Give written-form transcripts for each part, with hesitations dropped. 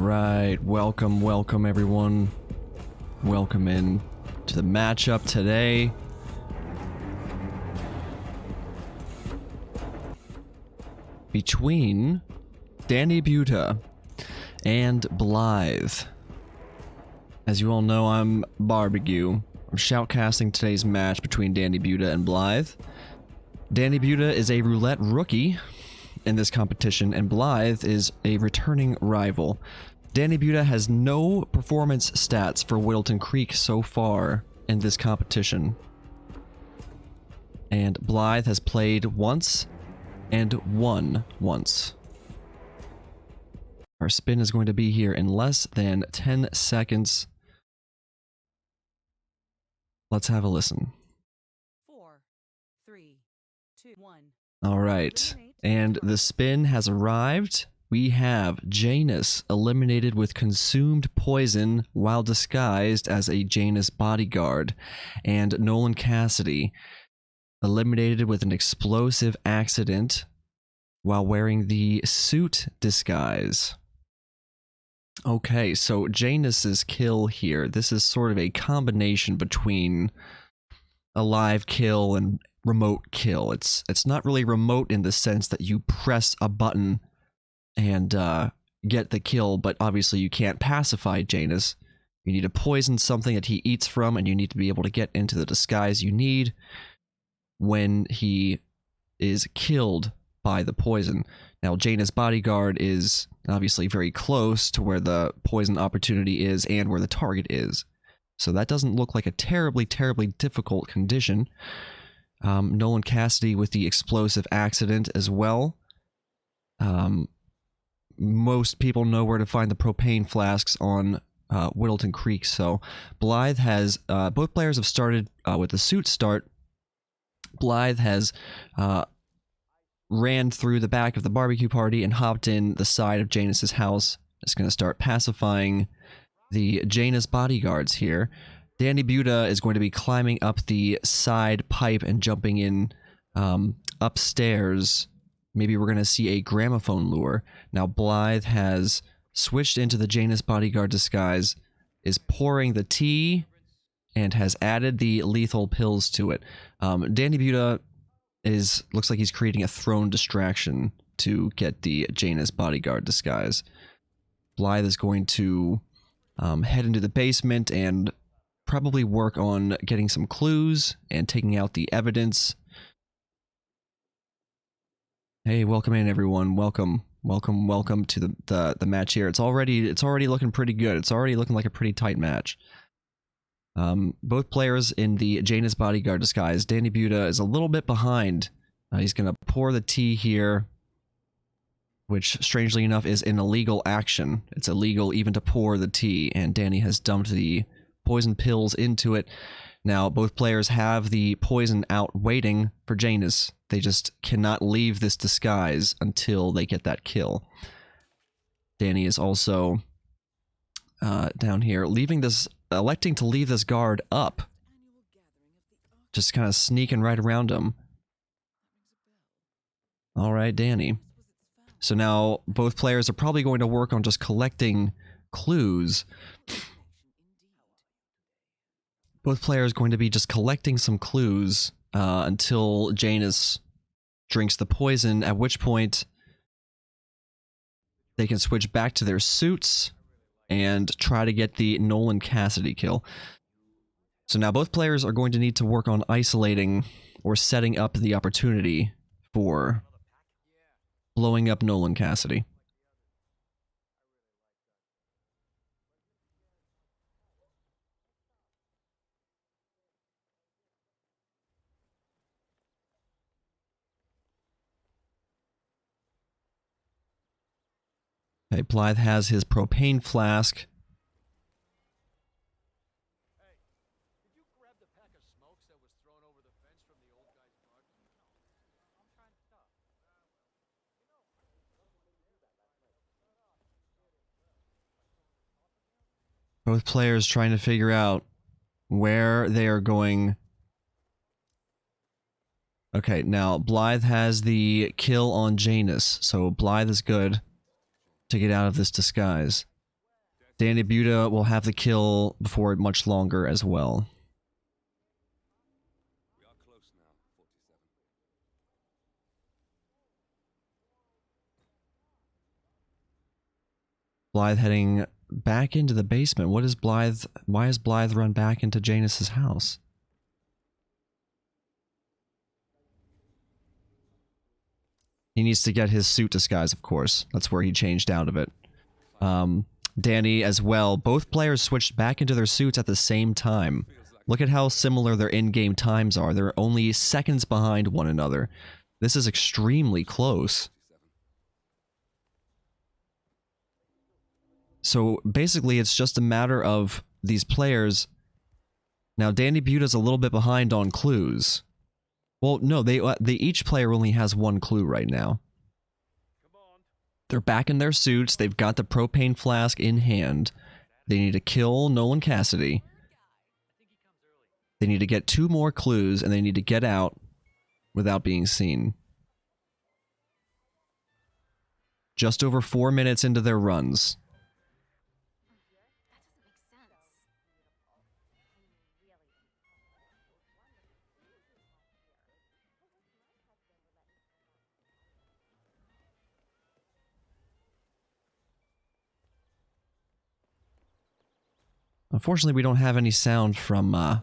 Alright, welcome everyone. Welcome in to the matchup today. Between DaniButa and Blithe. As you all know, I'm Barbecue. I'm shoutcasting today's match between DaniButa and Blithe. DaniButa is a Roulette rookie in this competition, and Blithe is a returning rival. DaniButa has no performance stats for Whittleton Creek so far in this competition. And Blithe has played once and won once. Our spin is going to be here in less than 10 seconds. Let's have a listen. 4, 3, 2, 1. All right, and the spin has arrived. We have Janus eliminated with consumed poison while disguised as a Janus bodyguard, and Nolan Cassidy eliminated with an explosive accident while wearing the suit disguise. Okay, so Janus's kill here, this is sort of a combination between a live kill and remote kill. It's not really remote in the sense that you press a button and get the kill, but obviously you can't pacify Janus. You need to poison something that he eats from, and you need to be able to get into the disguise you need when he is killed by the poison. Now, Janus' bodyguard is obviously very close to where the poison opportunity is and where the target is. So that doesn't look like a terribly difficult condition. Nolan Cassidy with the explosive accident as well. Most people know where to find the propane flasks on Whittleton Creek. So Blithe has, both players have started with the suit start. Blithe has ran through the back of the barbecue party and hopped in the side of Janus's house. It's going to start pacifying the Janus bodyguards here. DaniButa is going to be climbing up the side pipe and jumping in upstairs. Maybe we're going to see a gramophone lure. Now Blithe has switched into the Janus bodyguard disguise, is pouring the tea, and has added the lethal pills to it. DaniButa looks like he's creating a thrown distraction to get the Janus bodyguard disguise. Blithe is going to head into the basement and probably work on getting some clues and taking out the evidence. Hey, welcome in everyone. Welcome to the match here. It's already looking pretty good. It's already looking like a pretty tight match. Both players in the Janus bodyguard disguise. DaniButa is a little bit behind. He's gonna pour the tea here, which strangely enough is an illegal action. It's illegal even to pour the tea, and Danny has dumped the poison pills into it. Now, both players have the poison out waiting for Janus. They just cannot leave this disguise until they get that kill. Danny is also down here, electing to leave this guard up. Just kind of sneaking right around him. Alright, Danny. So now, both players are probably going to work on just collecting clues. Both players are going to be just collecting some clues until Janus drinks the poison, at which point they can switch back to their suits and try to get the Nolan Cassidy kill. So now both players are going to need to work on isolating or setting up the opportunity for blowing up Nolan Cassidy. Okay, Blithe has his propane flask. Hey, did you grab the pack of smokes that was thrown over the fence from the old guy's garden? No, I'm trying to stop. Both players trying to figure out where they are going. Okay, now Blithe has the kill on Janus, so Blithe is good to get out of this disguise. DaniButa will have the kill before much longer as well. We are close now, 47. Blithe heading back into the basement. What is Blithe? Why has Blithe run back into Janus's house? He needs to get his suit disguise, of course. That's where he changed out of it. Danny as well. Both players switched back into their suits at the same time. Look at how similar their in-game times are. They're only seconds behind one another. This is extremely close. So basically, it's just a matter of these players. Now, DaniButa's a little bit behind on clues. Well, no, they each player only has one clue right now. They're back in their suits. They've got the propane flask in hand. They need to kill Nolan Cassidy. They need to get 2 more clues, and they need to get out without being seen. Just over 4 minutes into their runs. Unfortunately, we don't have any sound from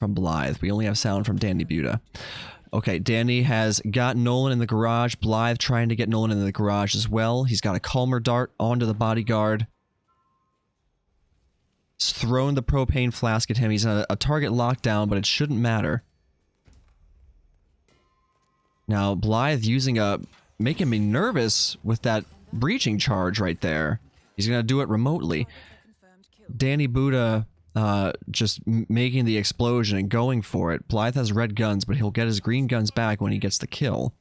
Blithe. We only have sound from DaniButa. Okay, Danny has got Nolan in the garage. Blithe trying to get Nolan in the garage as well. He's got a calmer dart onto the bodyguard. He's thrown the propane flask at him. He's in a target lockdown, but it shouldn't matter. Now, Blithe making me nervous with that breaching charge right there. He's going to do it remotely. DaniButa just making the explosion and going for it. Blithe has red guns, but he'll get his green guns back when he gets the kill.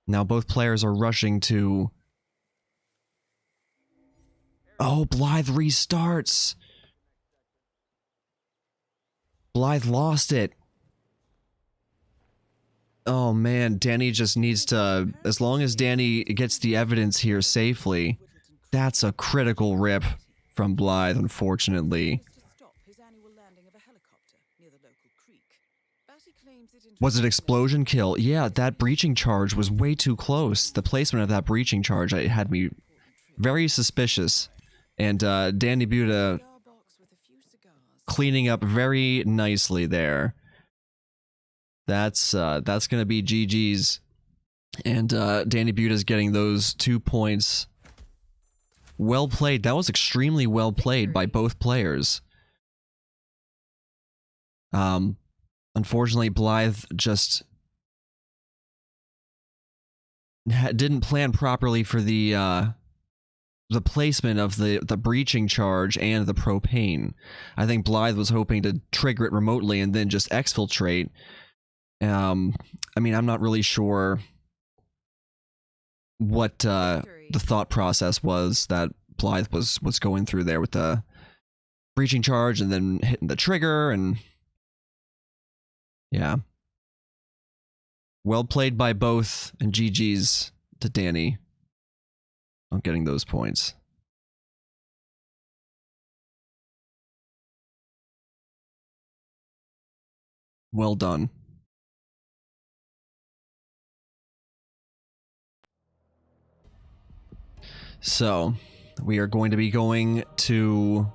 Now both players are rushing to... Oh, Blithe restarts! Blithe lost it. Oh man, Danny just needs to... As long as Danny gets the evidence here safely, that's a critical rip from Blithe, unfortunately. Was it explosion kill? Yeah, that breaching charge was way too close. The placement of that breaching charge had me very suspicious. And DaniButa cleaning up very nicely there. That's gonna be GG's. And DaniButa's getting those 2 points. Well played. That was extremely well played by both players. Unfortunately, Blithe just didn't plan properly for the placement of the breaching charge and the propane. I think Blithe was hoping to trigger it remotely and then just exfiltrate. I mean, I'm not really sure what the thought process was that Blithe was going through there with the breaching charge and then hitting the trigger, and yeah. Well played by both, and GG's to Danny on getting those points. Well done. So, we are going to be going to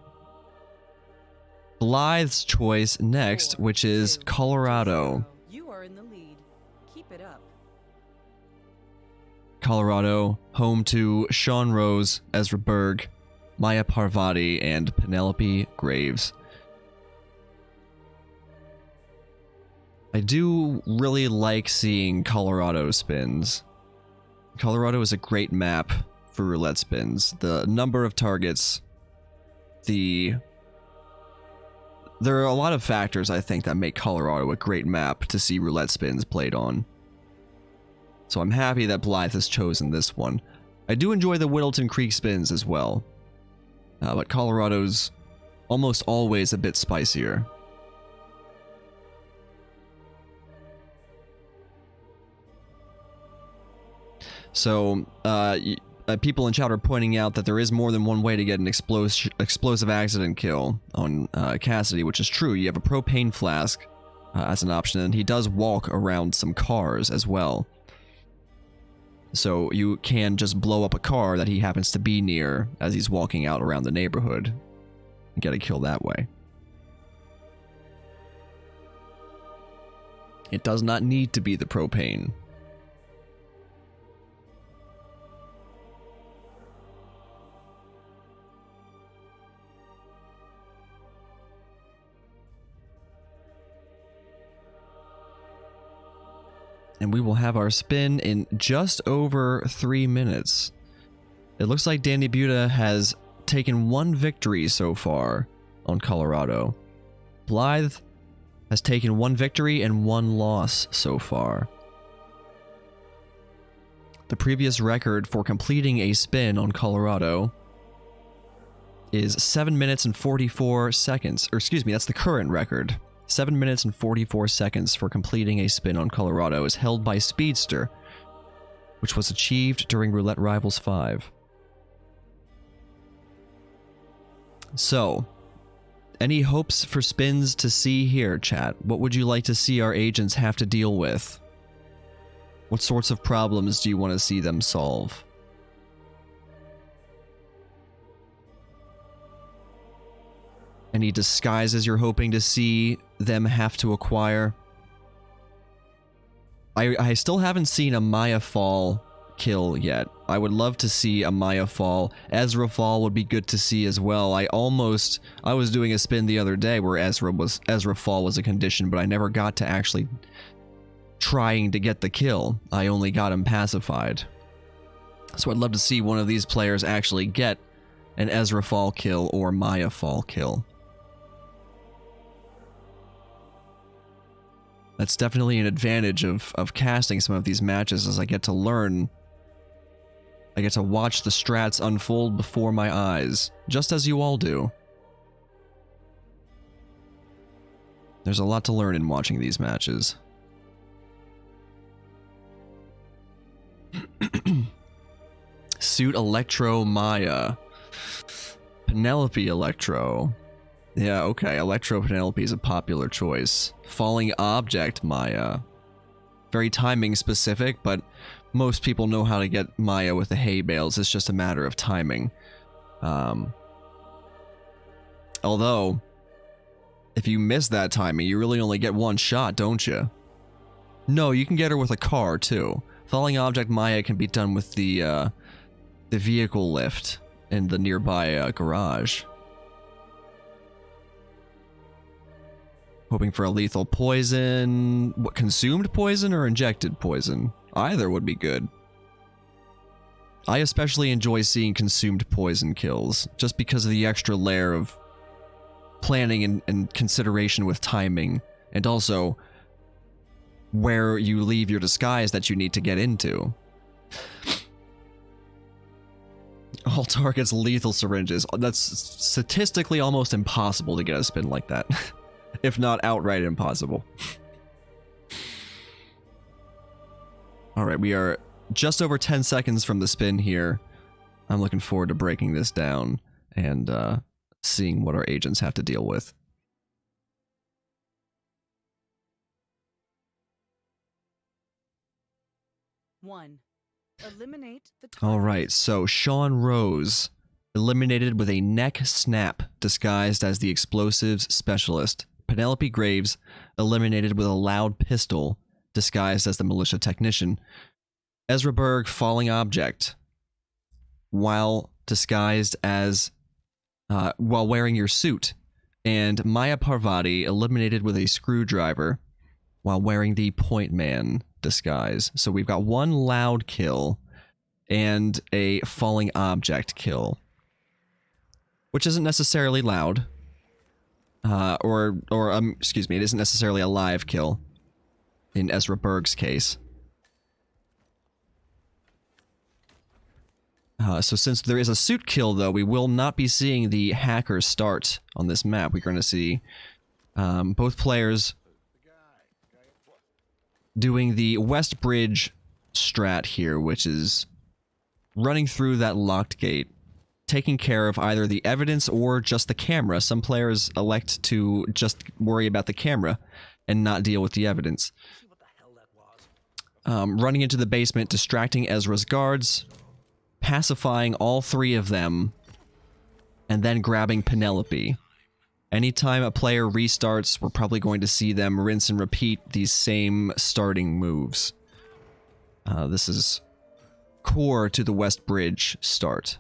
Blythe's choice next, which is Colorado. You are in the lead. Keep it up. Colorado, home to Sean Rose, Ezra Berg, Maya Parvati, and Penelope Graves. I do really like seeing Colorado spins. Colorado is a great map for roulette spins. The number of targets, there are a lot of factors, I think, that make Colorado a great map to see roulette spins played on. So I'm happy that Blithe has chosen this one. I do enjoy the Whittleton Creek spins as well, but Colorado's almost always a bit spicier. So, people in chat are pointing out that there is more than one way to get an explosive accident kill on Cassidy, which is true. You have a propane flask as an option, and he does walk around some cars as well. So you can just blow up a car that he happens to be near as he's walking out around the neighborhood and get a kill that way. It does not need to be the propane. And we will have our spin in just over 3 minutes. It looks like DaniButa has taken 1 victory so far on Colorado. Blithe has taken 1 victory and 1 loss so far. The previous record for completing a spin on Colorado is 7 minutes and 44 seconds. Or excuse me, that's the current record. 7 minutes and 44 seconds for completing a spin on Colorado is held by Speedster, which was achieved during Roulette Rivals 5. So, any hopes for spins to see here, chat? What would you like to see our agents have to deal with? What sorts of problems do you want to see them solve? Any disguises you're hoping to see them have to acquire? I still haven't seen a Maya Fall kill yet. I would love to see a Maya Fall. Ezra Fall would be good to see as well. I was doing a spin the other day where Ezra Fall was a condition, but I never got to actually trying to get the kill. I only got him pacified. So I'd love to see one of these players actually get an Ezra Fall kill or Maya Fall kill. That's definitely an advantage of casting some of these matches, as I get to learn. I get to watch the strats unfold before my eyes, just as you all do. There's a lot to learn in watching these matches. Suit Electro Maya. Penelope Electro. Yeah, okay, Electro Penelope is a popular choice. Falling Object Maya. Very timing specific, but most people know how to get Maya with the hay bales. It's just a matter of timing. Although, if you miss that timing, you really only get 1 shot, don't you? No, you can get her with a car, too. Falling Object Maya can be done with the vehicle lift in the nearby garage. Hoping for a lethal poison. What, consumed poison or injected poison? Either would be good. I especially enjoy seeing consumed poison kills, just because of the extra layer of planning and consideration with timing, and also where you leave your disguise that you need to get into. All targets lethal syringes. That's statistically almost impossible to get a spin like that. If not outright impossible. Alright, we are just over 10 seconds from the spin here. I'm looking forward to breaking this down and seeing what our agents have to deal with. One. Eliminate the target. Alright, so Sean Rose, eliminated with a neck snap, disguised as the explosives specialist. Penelope Graves, eliminated with a loud pistol, disguised as the militia technician. Ezra Berg, falling object, while disguised as, while wearing your suit. And Maya Parvati, eliminated with a screwdriver, while wearing the point man disguise. So we've got 1 loud kill, and a falling object kill. Which isn't necessarily loud. Excuse me, it isn't necessarily a live kill in Ezra Berg's case. So since there is a suit kill, though, we will not be seeing the hacker start on this map. We're going to see both players doing the West Bridge strat here, which is running through that locked gate, taking care of either the evidence or just the camera. Some players elect to just worry about the camera and not deal with the evidence. Running into the basement, distracting Ezra's guards, pacifying all three of them, and then grabbing Penelope. Anytime a player restarts, we're probably going to see them rinse and repeat these same starting moves. This is core to the West Bridge start.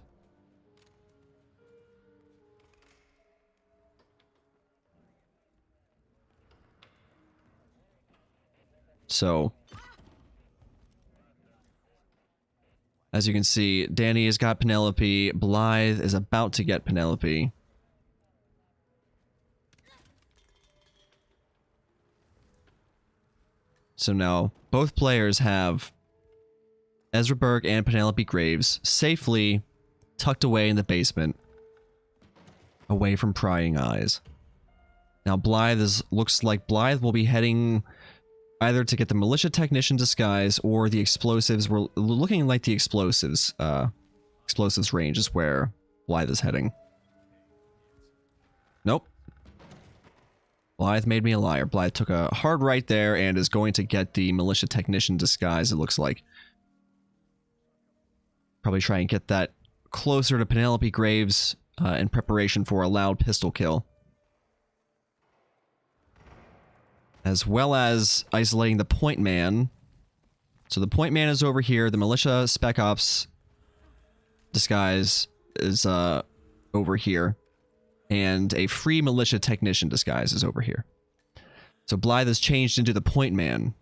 So, as you can see, Danny has got Penelope. Blithe is about to get Penelope. So now, both players have Ezra Berg and Penelope Graves safely tucked away in the basement, away from prying eyes. Now, looks like Blithe will be heading either to get the militia technician disguise or the explosives. We're looking like the explosives range is where Blithe is heading. Nope. Blithe made me a liar. Blithe took a hard right there and is going to get the militia technician disguise, it looks like. Probably try and get that closer to Penelope Graves in preparation for a loud pistol kill. As well as isolating the point man. So the point man is over here. The militia spec ops disguise is over here. And a free militia technician disguise is over here. So Blithe has changed into the point man.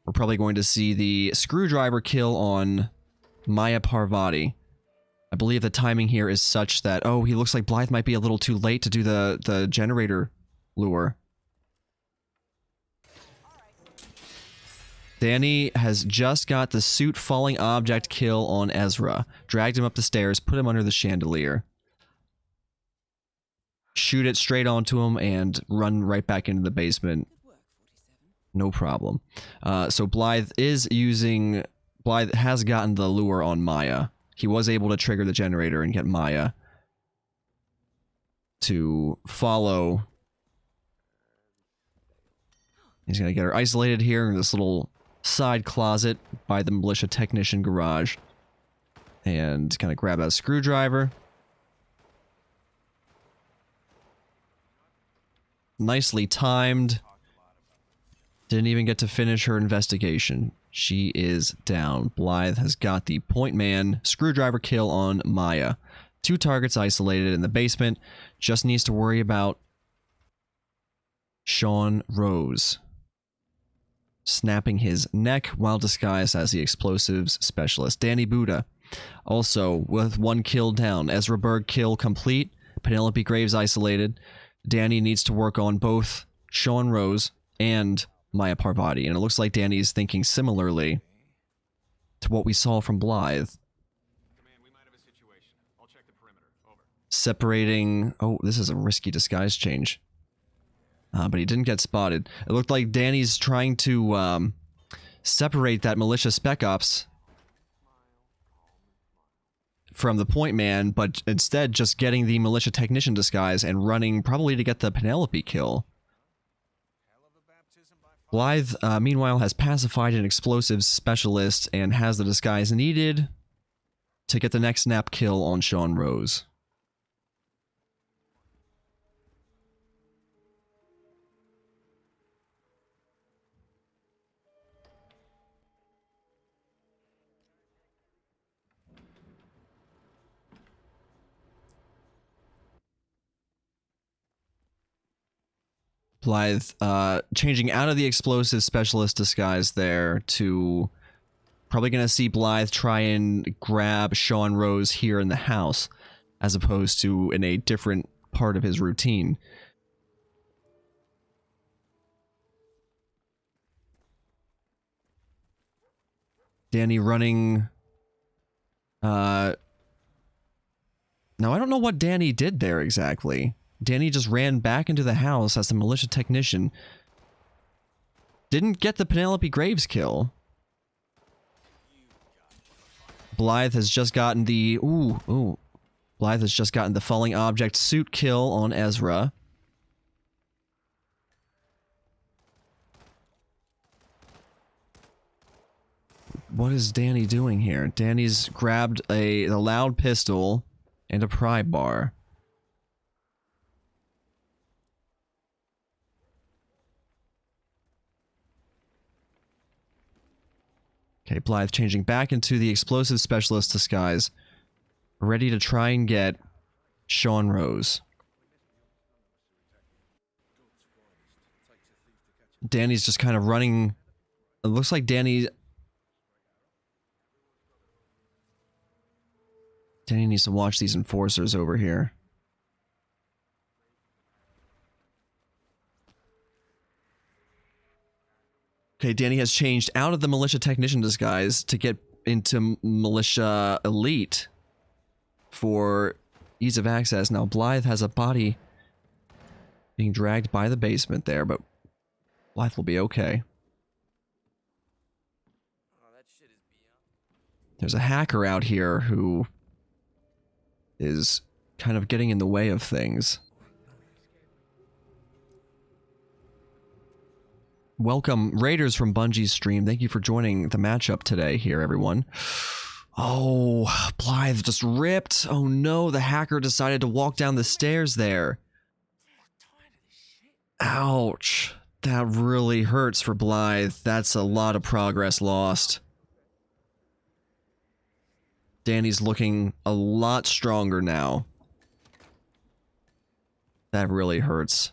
We're probably going to see the screwdriver kill on Maya Parvati. I believe the timing here is such that, oh, he looks like Blithe might be a little too late to do the generator lure. Danny has just got the suit falling object kill on Ezra. Dragged him up the stairs, put him under the chandelier. Shoot it straight onto him and run right back into the basement. No problem. So Blithe has gotten the lure on Maya. He was able to trigger the generator and get Maya to follow. He's going to get her isolated here in this little side closet by the militia technician garage. And kind of grab a screwdriver. Nicely timed. Didn't even get to finish her investigation. She is down. Blithe has got the point man screwdriver kill on Maya. 2 targets isolated in the basement. Just needs to worry about Sean Rose snapping his neck while disguised as the explosives specialist. DaniButa also with 1 kill down. Ezra Berg kill complete. Penelope Graves isolated. Danny needs to work on both Sean Rose and Maya Parvati, and it looks like Danny is thinking similarly to what we saw from Blithe. Command, we might have a situation. I'll check the perimeter. Over. Separating... Oh, this is a risky disguise change. But he didn't get spotted. It looked like Danny's trying to separate that militia spec ops from the point man, but instead just getting the militia technician disguise and running probably to get the Penelope kill. Blithe, meanwhile, has pacified an explosives specialist and has the disguise needed to get the next snap kill on Sean Rose. Blithe changing out of the explosive specialist disguise there to probably going to see Blithe try and grab Sean Rose here in the house as opposed to in a different part of his routine. Danny running... Now, I don't know what Danny did there exactly. Danny just ran back into the house as the militia technician. Didn't get the Penelope Graves kill. Blithe has just gotten the... Ooh. Blithe has just gotten the falling object suit kill on Ezra. What is Danny doing here? Danny's grabbed a loud pistol and a pry bar. Okay, Blithe changing back into the explosive specialist disguise. Ready to try and get Sean Rose. Danny's just kind of running. It looks like Danny needs to watch these enforcers over here. Okay, Danny has changed out of the militia technician disguise to get into militia elite for ease of access. Now Blithe has a body being dragged by the basement there, but Blithe will be okay. There's a hacker out here who is kind of getting in the way of things. Welcome, Raiders from Bungie's stream. Thank you for joining the matchup today here, everyone. Oh, Blithe just ripped. Oh no, the hacker decided to walk down the stairs there. Ouch. That really hurts for Blithe. That's a lot of progress lost. Danny's looking a lot stronger now. That really hurts.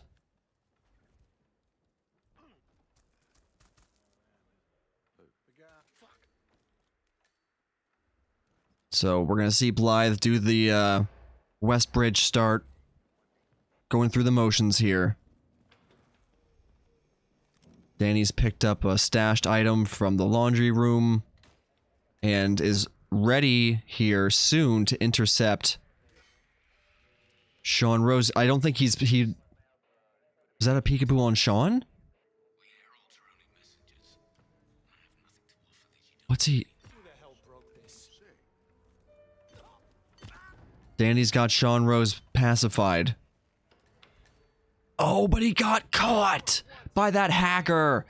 So we're going to see Blithe do the West Bridge start. Going through the motions here. Danny's picked up a stashed item from the laundry room and is ready here soon to intercept Sean Rose. I don't think is that a peekaboo on Sean? What's he? Danny's got Sean Rose pacified. Oh, but he got caught by that hacker.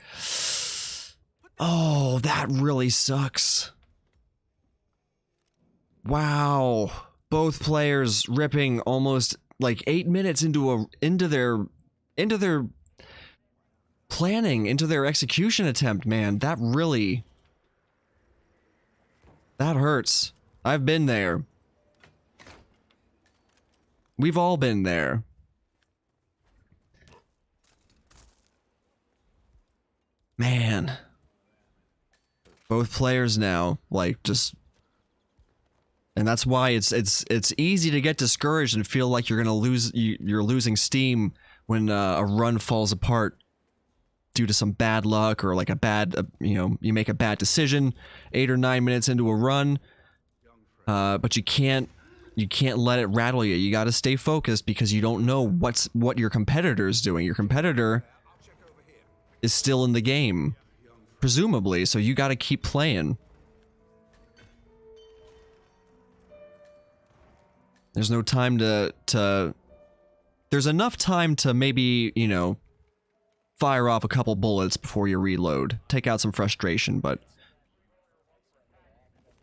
Oh, that really sucks. Wow. Both players ripping almost like 8 minutes into their planning, into their execution attempt, man. That hurts. I've been there. We've all been there. Man. Both players now, like, just... And that's why it's easy to get discouraged and feel like you're gonna lose, you're losing steam when a run falls apart due to some bad luck or like a bad, you make a bad decision 8 or 9 minutes into a run, but you can't let it rattle you. You got to stay focused because you don't know what your competitor's doing. Your competitor is still in the game, presumably, so you got to keep playing. There's no time to there's enough time to maybe, fire off a couple bullets before you reload. Take out some frustration, but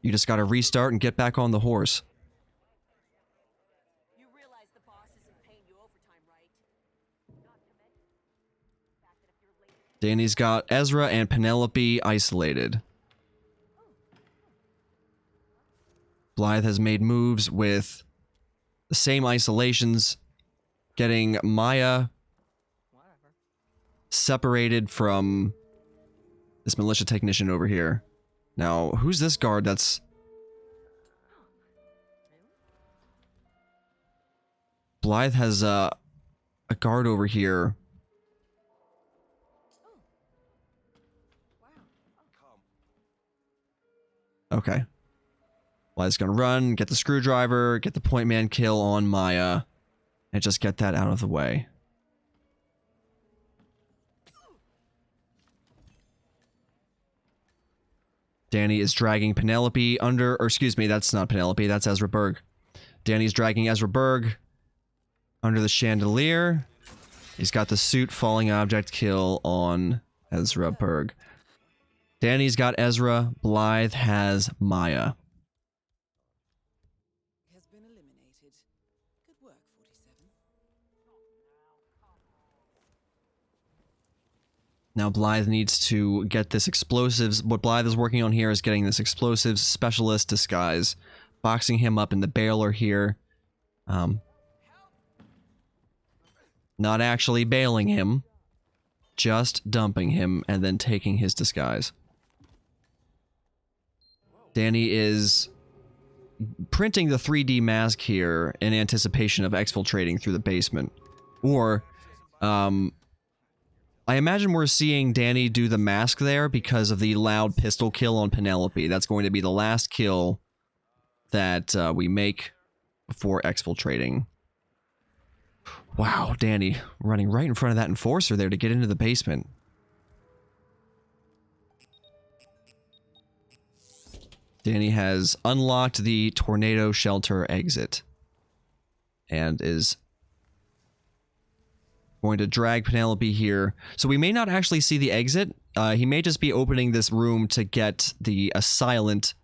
you just gotta restart and get back on the horse. You realize the boss isn't paying you overtime, right? Not to mention the fact that if you're late... Danny's got Ezra and Penelope isolated. Blithe has made moves with the same isolations, getting Maya separated from this militia technician over here. Now, who's this guard that's... Blithe has a guard over here. Okay. Blithe's gonna run, get the screwdriver, get the point man kill on Maya, and just get that out of the way. Danny is dragging Penelope under, or excuse me, that's not Penelope, that's Ezra Berg. Danny's dragging Ezra Berg under the chandelier. He's got the suit falling object kill on Ezra Berg. Danny's got Ezra. Blithe has Maya. Has been eliminated. Good work, 47. Now Blithe needs to get this explosives. What Blithe is working on here is getting this explosives specialist disguise. Boxing him up in the baler here. Not actually bailing him. Just dumping him and then taking his disguise. Danny is printing the 3D mask here in anticipation of exfiltrating through the basement. Or, I imagine we're seeing Danny do the mask there because of the loud pistol kill on Penelope. That's going to be the last kill that we make before exfiltrating. Wow, Danny running right in front of that enforcer there to get into the basement. Danny has unlocked the tornado shelter exit and is going to drag Penelope here. So we may not actually see the exit. He may just be opening this room to get a silent,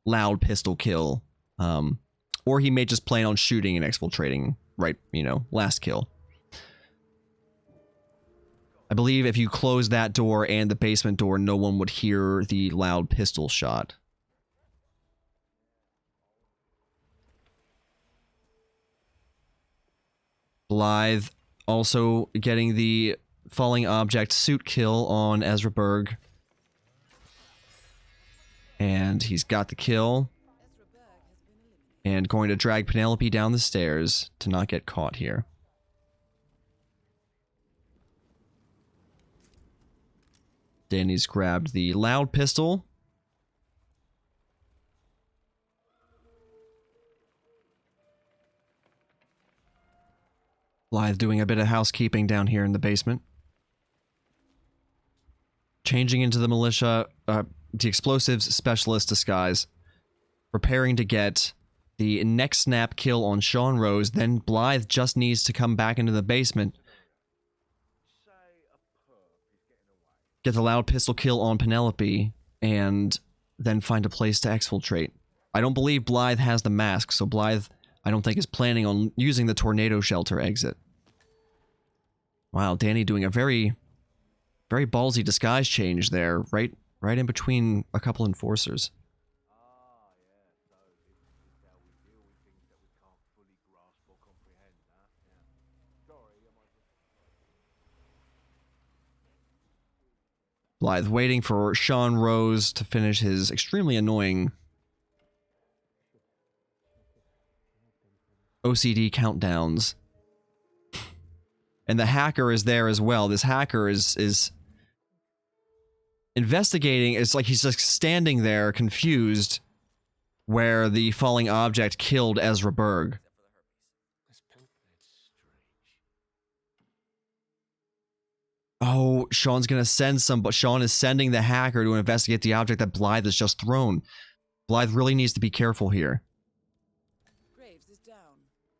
loud pistol kill. Or he may just plan on shooting and exfiltrating. Right, last kill. I believe if you close that door and the basement door, no one would hear the loud pistol shot. Blithe also getting the falling object suit kill on Ezra Berg. And he's got the kill. And going to drag Penelope down the stairs to not get caught here. Danny's grabbed the loud pistol. Blithe doing a bit of housekeeping down here in the basement. Changing into the militia, the explosives specialist disguise. Preparing to get the neck snap kill on Sean Rose, then Blithe just needs to come back into the basement. Get the loud pistol kill on Penelope, and then find a place to exfiltrate. I don't believe Blithe has the mask, so Blithe, I don't think, is planning on using the tornado shelter exit. Wow, Danny doing a very, very ballsy disguise change there, right in between a couple enforcers. Blithe waiting for Sean Rose to finish his extremely annoying OCD countdowns. And the hacker is there as well. This hacker is investigating. It's like he's just standing there confused where the falling object killed Ezra Berg. Oh, Sean's gonna send but Sean is sending the hacker to investigate the object that Blithe has just thrown. Blithe really needs to be careful here. Graves is down.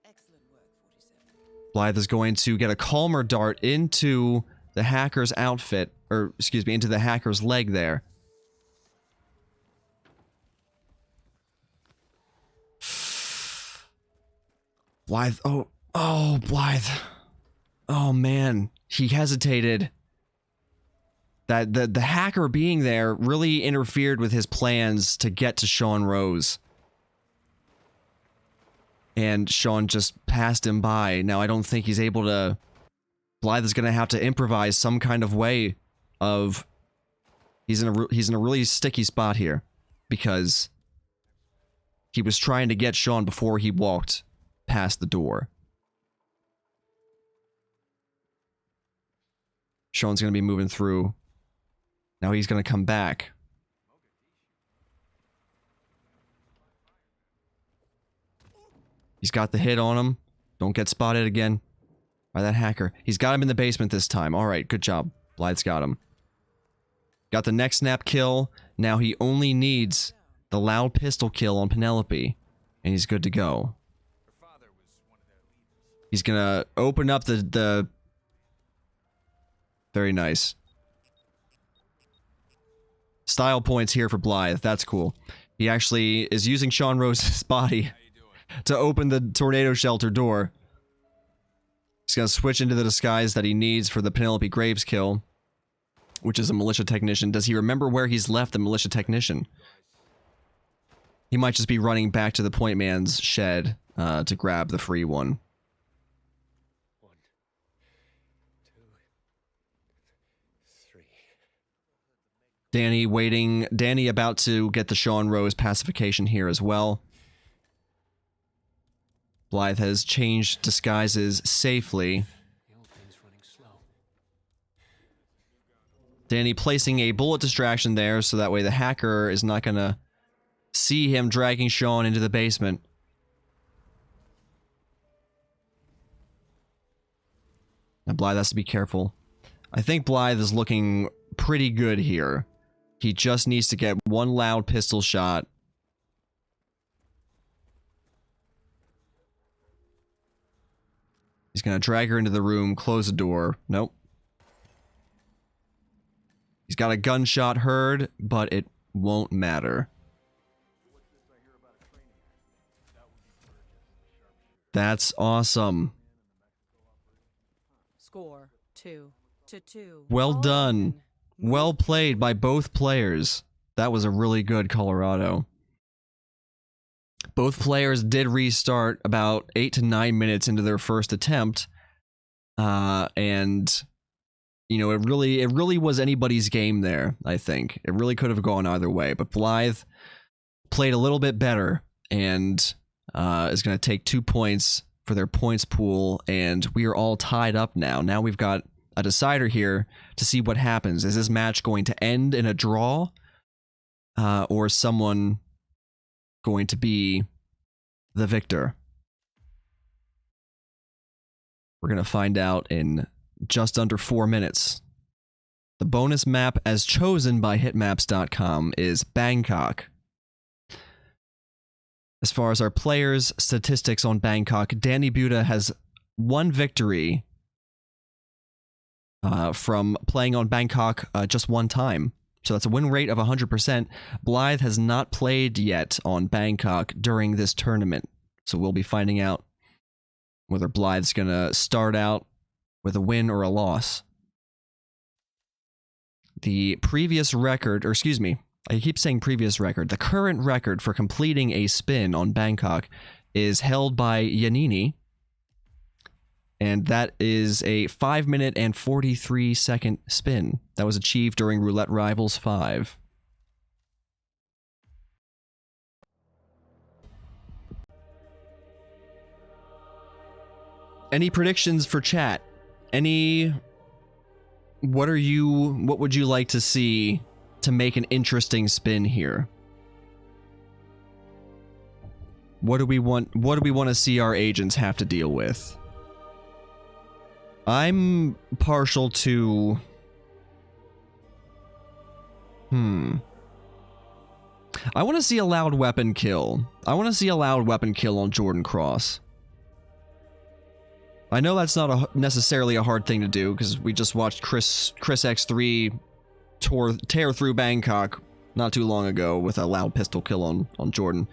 Excellent work, 47. Blithe is going to get a calmer dart into the hacker's outfit, or excuse me, into the hacker's leg there. Blithe, oh, Blithe. Oh man, he hesitated. That the hacker being there really interfered with his plans to get to Sean Rose. And Sean just passed him by. Now I don't think he's able to... Blithe is going to have to improvise some kind of way of... He's in a really sticky spot here. Because he was trying to get Sean before he walked past the door. Sean's going to be moving through. Now he's going to come back. He's got the hit on him. Don't get spotted again by that hacker. He's got him in the basement this time. Alright, good job. Blithe's got him. Got the neck snap kill. Now he only needs the loud pistol kill on Penelope, and he's good to go. He's gonna open up the... Very nice. Style points here for Blithe. That's cool. He actually is using Sean Rose's body to open the tornado shelter door. He's gonna switch into the disguise that he needs for the Penelope Graves kill, which is a militia technician. Does he remember where he's left the militia technician? He might just be running back to the point man's shed to grab the free one. 1, 2, 3. Danny waiting. Danny about to get the Sean Rose pacification here as well. Blithe has changed disguises safely. The old thing's running slow. Danny placing a bullet distraction there so that way the hacker is not gonna see him dragging Sean into the basement. Now Blithe has to be careful. I think Blithe is looking pretty good here. He just needs to get one loud pistol shot. He's gonna drag her into the room, close the door. Nope. He's got a gunshot heard, but it won't matter. That's awesome. Score 2-2. Well All done. even. Well played by both players. That was a really good Colorado. Both players did restart about 8 to 9 minutes into their first attempt. And you know, it really was anybody's game there, I think. It really could have gone either way, but Blithe played a little bit better and is going to take 2 points for their points pool, and we are all tied up now. Now we've got a decider here to see what happens. Is this match going to end in a draw? Or is someone going to be the victor? We're going to find out in just under 4 minutes. The bonus map as chosen by hitmaps.com is Bangkok. As far as our players' statistics on Bangkok, DaniButa has 1 victory from playing on Bangkok just 1 time. So that's a win rate of 100%. Blithe has not played yet on Bangkok during this tournament. So we'll be finding out whether Blithe's going to start out with a win or a loss. The previous record, or excuse me, I keep saying previous record. The current record for completing a spin on Bangkok is held by Yanini. And that is a 5 minute and 43 second spin that was achieved during Roulette Rivals 5. Any predictions for chat? What would you like to see to make an interesting spin here? What do we want to see our agents have to deal with? I'm partial to... I want to see a loud weapon kill. I want to see a loud weapon kill on Jordan Cross. I know that's not necessarily a hard thing to do, because we just watched Chris X3 tear through Bangkok not too long ago with a loud pistol kill on Jordan.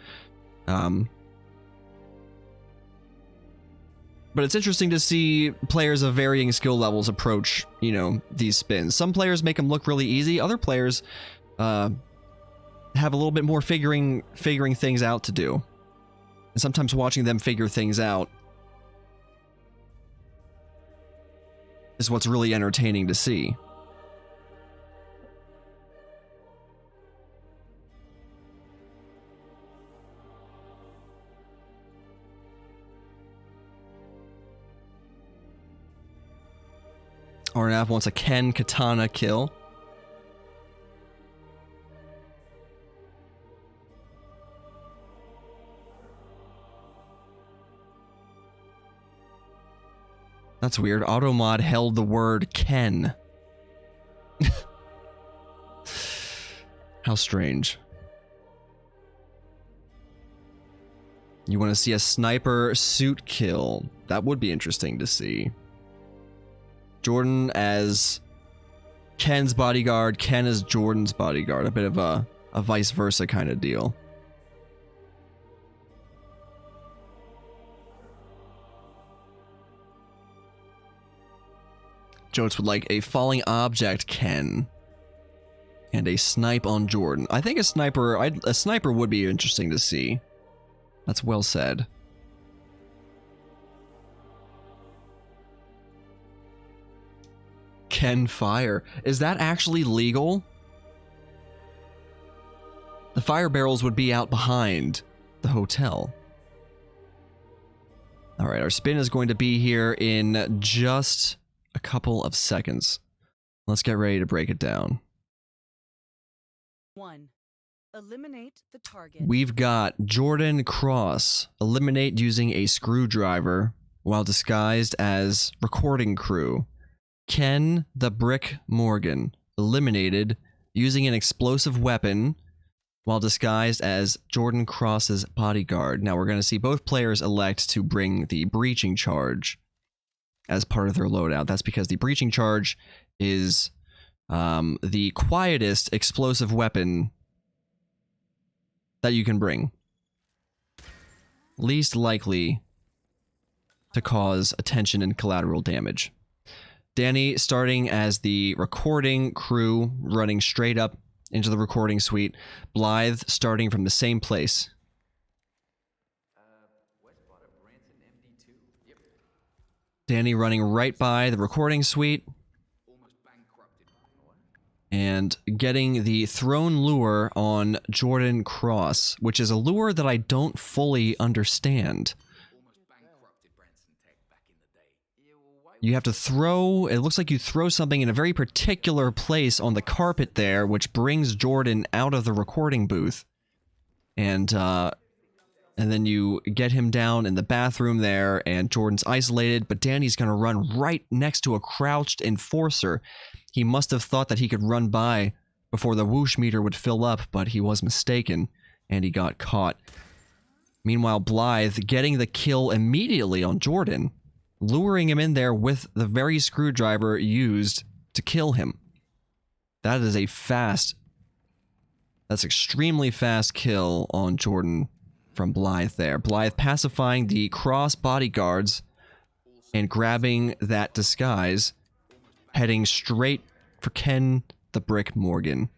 But it's interesting to see players of varying skill levels approach, you know, these spins. Some players make them look really easy. Other players have a little bit more figuring things out to do. And sometimes watching them figure things out is what's really entertaining to see. Arnav wants a Ken Katana kill. That's weird. Automod held the word Ken. How strange. You want to see a sniper suit kill. That would be interesting to see. Jordan as Ken's bodyguard, Ken as Jordan's bodyguard. A bit of a vice versa kind of deal. Jotes would like a falling object Ken. And a snipe on Jordan. I think a sniper would be interesting to see. That's well said. Ken fire. Is that actually legal? The fire barrels would be out behind the hotel. Alright, our spin is going to be here in just a couple of seconds. Let's get ready to break it down. 1. Eliminate the target. We've got Jordan Cross. Eliminate using a screwdriver while disguised as recording crew. Ken the Brick Morgan. Eliminated using an explosive weapon while disguised as Jordan Cross's bodyguard. Now we're going to see both players elect to bring the breaching charge as part of their loadout. That's because the breaching charge is the quietest explosive weapon that you can bring. Least likely to cause attention and collateral damage. Danny starting as the recording crew, running straight up into the recording suite. Blithe starting from the same place. Danny running right by the recording suite. And getting the thrown lure on Jordan Cross, which is a lure that I don't fully understand. You have to throw, it looks like you throw something in a very particular place on the carpet there, which brings Jordan out of the recording booth. And then you get him down in the bathroom there, and Jordan's isolated, but Danny's gonna run right next to a crouched enforcer. He must have thought that he could run by before the whoosh meter would fill up, but he was mistaken, and he got caught. Meanwhile, Blithe getting the kill immediately on Jordan, luring him in there with the very screwdriver used to kill him. That is that's extremely fast kill on Jordan from Blithe there. Blithe pacifying the Cross bodyguards and grabbing that disguise, heading straight for Ken the Brick Morgan.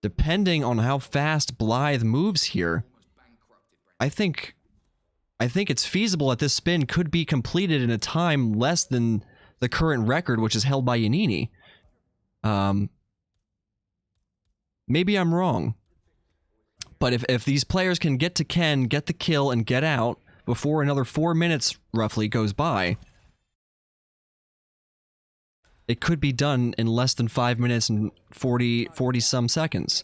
Depending on how fast Blithe moves here, I think it's feasible that this spin could be completed in a time less than the current record, which is held by Yanini. Maybe I'm wrong. But if these players can get to Ken, get the kill, and get out before another 4 minutes roughly goes by, it could be done in less than 5 minutes and 40 some seconds.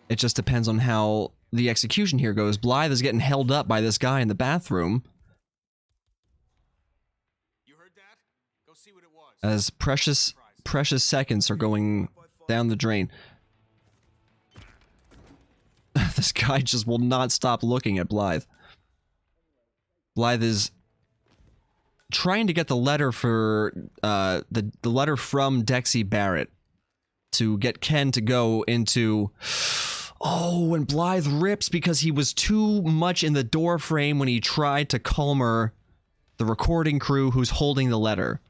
It just depends on how the execution here goes. Blithe is getting held up by this guy in the bathroom. You heard that? Go see what it was. As precious seconds are going down the drain. This guy just will not stop looking at Blithe. Blithe is trying to get the letter for the letter from Dexy Barrett to get Ken to go into. Oh, and Blithe rips because he was too much in the door frame when he tried to calmer the recording crew who's holding the letter.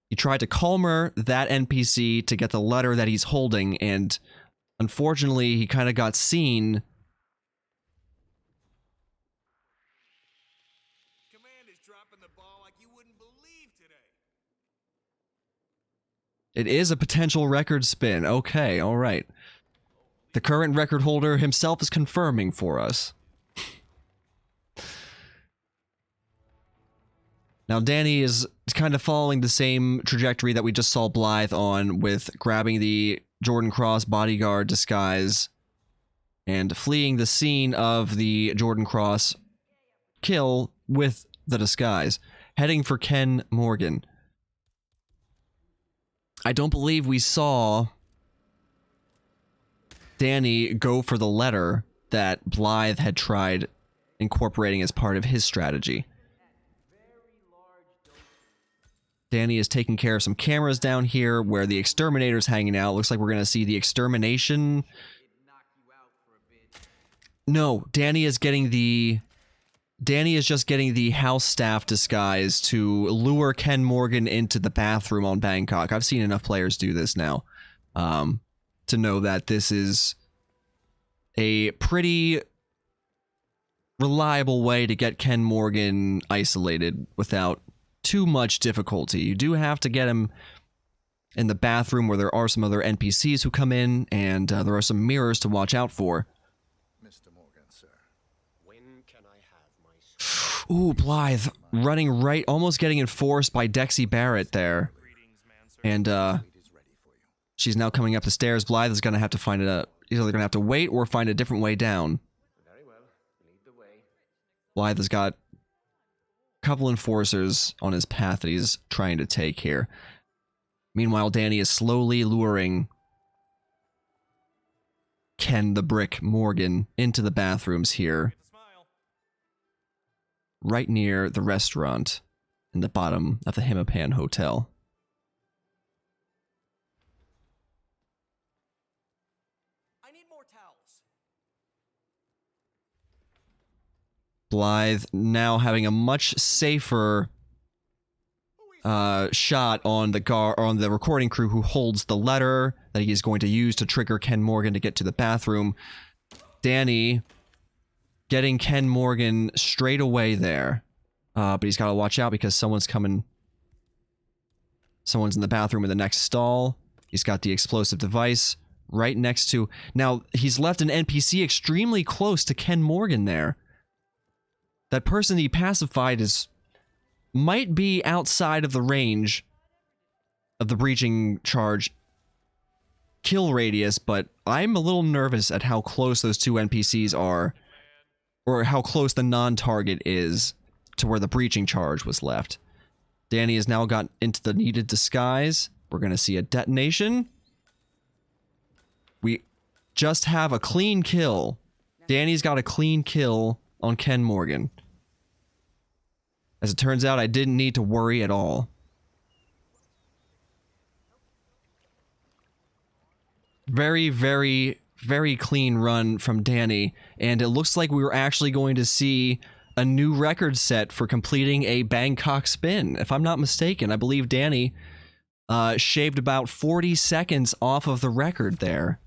He tried to calmer that NPC to get the letter that he's holding, and unfortunately, he kind of got seen. Command is dropping the ball like you wouldn't believe today. It is a potential record spin. Okay, alright. The current record holder himself is confirming for us. Now, Danny is kind of following the same trajectory that we just saw Blithe on, with grabbing the Jordan Cross bodyguard disguise and fleeing the scene of the Jordan Cross kill with the disguise, heading for Ken Morgan. I don't believe we saw Danny go for the letter that Blithe had tried incorporating as part of his strategy. Danny is taking care of some cameras down here where the exterminator's hanging out. Looks like we're going to see the extermination. No, Danny is just getting the house staff disguise to lure Ken Morgan into the bathroom on Bangkok. I've seen enough players do this now to know that this is a pretty reliable way to get Ken Morgan isolated without too much difficulty. You do have to get him in the bathroom where there are some other NPCs who come in, and there are some mirrors to watch out for. Mr. Morgan, sir. When can I have my Ooh, Blithe running right, almost getting enforced by Dexy Barrett there. And she's now coming up the stairs. Blithe is going to have to find either going to have to wait or find a different way down. Very well. Lead the way. Blithe has got a couple enforcers on his path that he's trying to take here. Meanwhile, Danny is slowly luring Ken the Brick Morgan into the bathrooms here. Right near the restaurant in the bottom of the Himapan Hotel. I need more towels. Blithe now having a much safer shot on the recording crew who holds the letter that he is going to use to trigger Ken Morgan to get to the bathroom. Danny getting Ken Morgan straight away there. But he's got to watch out because someone's coming. Someone's in the bathroom in the next stall. He's got the explosive device right next to... Now, he's left an NPC extremely close to Ken Morgan there. That person he pacified might be outside of the range of the breaching charge kill radius, but I'm a little nervous at how close those two NPCs are, or how close the non-target is to where the breaching charge was left. Danny has now got into the needed disguise. We're going to see a detonation. We just have a clean kill. Danny's got a clean kill on Ken Morgan. As it turns out, I didn't need to worry at all. Very, very, very clean run from Danny, and it looks like we were actually going to see a new record set for completing a Bangkok spin. If I'm not mistaken, I believe Danny shaved about 40 seconds off of the record there.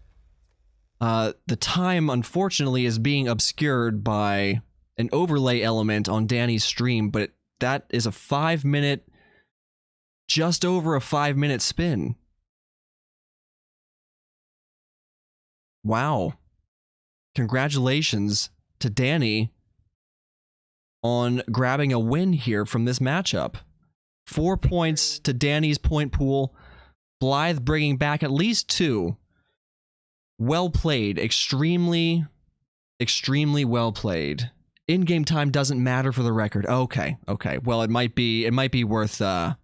The time, unfortunately, is being obscured by an overlay element on Danny's stream, but that is a 5-minute, just over a 5-minute spin. Wow. Congratulations to Danny on grabbing a win here from this matchup. 4 points to Danny's point pool. Blithe bringing back at least 2. Well played. Extremely, extremely well played. In-game time doesn't matter for the record. Okay. Well, it might be worth the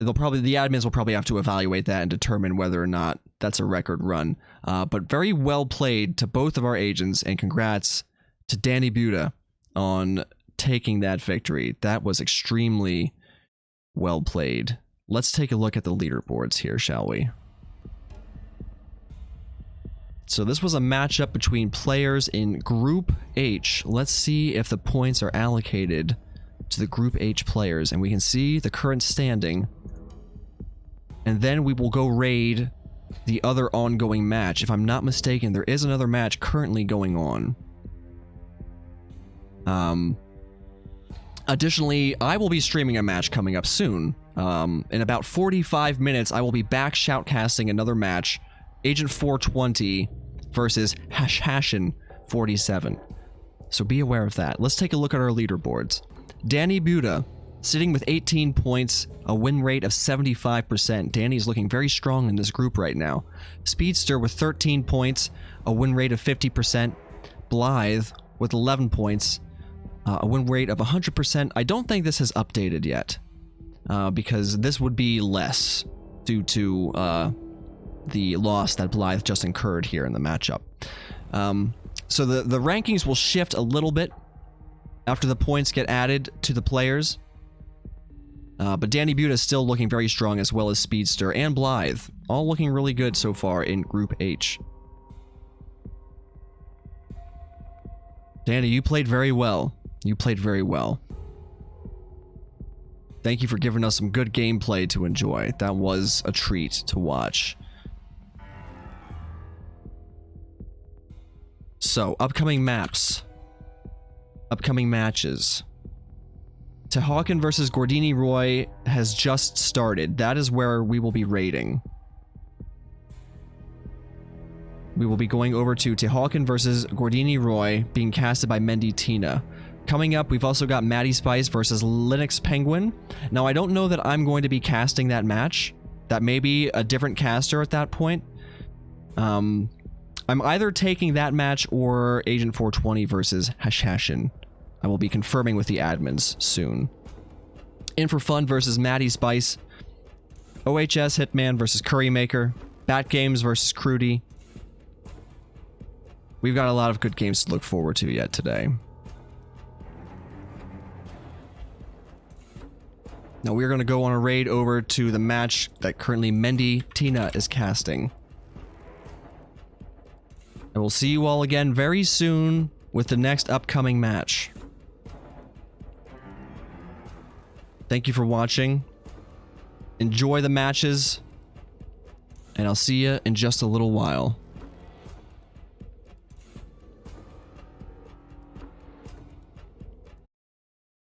admins will probably have to evaluate that and determine whether or not that's a record run. But very well played to both of our agents, and congrats to DaniButa on taking that victory. That was extremely well played. Let's take a look at the leaderboards here, shall we? So this was a matchup between players in Group H. Let's see if the points are allocated to the Group H players, and we can see the current standing. And then we will go raid the other ongoing match. If I'm not mistaken, there is another match currently going on. Additionally, I will be streaming a match coming up soon. In about 45 minutes, I will be back shoutcasting another match. Agent 420 versus Hashin 47. So be aware of that. Let's take a look at our leaderboards. DaniButa sitting with 18 points, a win rate of 75%. Danny's looking very strong in this group right now. Speedster with 13 points, a win rate of 50%. Blithe with 11 points, a win rate of 100%. I don't think this has updated yet, because this would be less. due to the loss that Blithe just incurred here in the matchup. So the rankings will shift a little bit after the points get added to the players. But DaniButa is still looking very strong, as well as Speedster and Blithe. All looking really good so far in Group H. Danny, you played very well. You played very well. Thank you for giving us some good gameplay to enjoy. That was a treat to watch. So, upcoming maps. Upcoming matches. Tehawken versus Gordini Roy has just started. That is where we will be raiding. We will be going over to Tehawken versus Gordini Roy, being casted by Mendy Tina. Coming up, we've also got Maddie Spice versus Linux Penguin. Now, I don't know that I'm going to be casting that match. That may be a different caster at that point. I'm either taking that match or Agent 420 versus Hashashin. I will be confirming with the admins soon. In for Fun versus Maddie Spice. OHS Hitman versus Currymaker. Bat Games versus Crudy. We've got a lot of good games to look forward to yet today. Now we're going to go on a raid over to the match that currently Mendy Tina is casting. I will see you all again very soon with the next upcoming match. Thank you for watching. Enjoy the matches. And I'll see you in just a little while.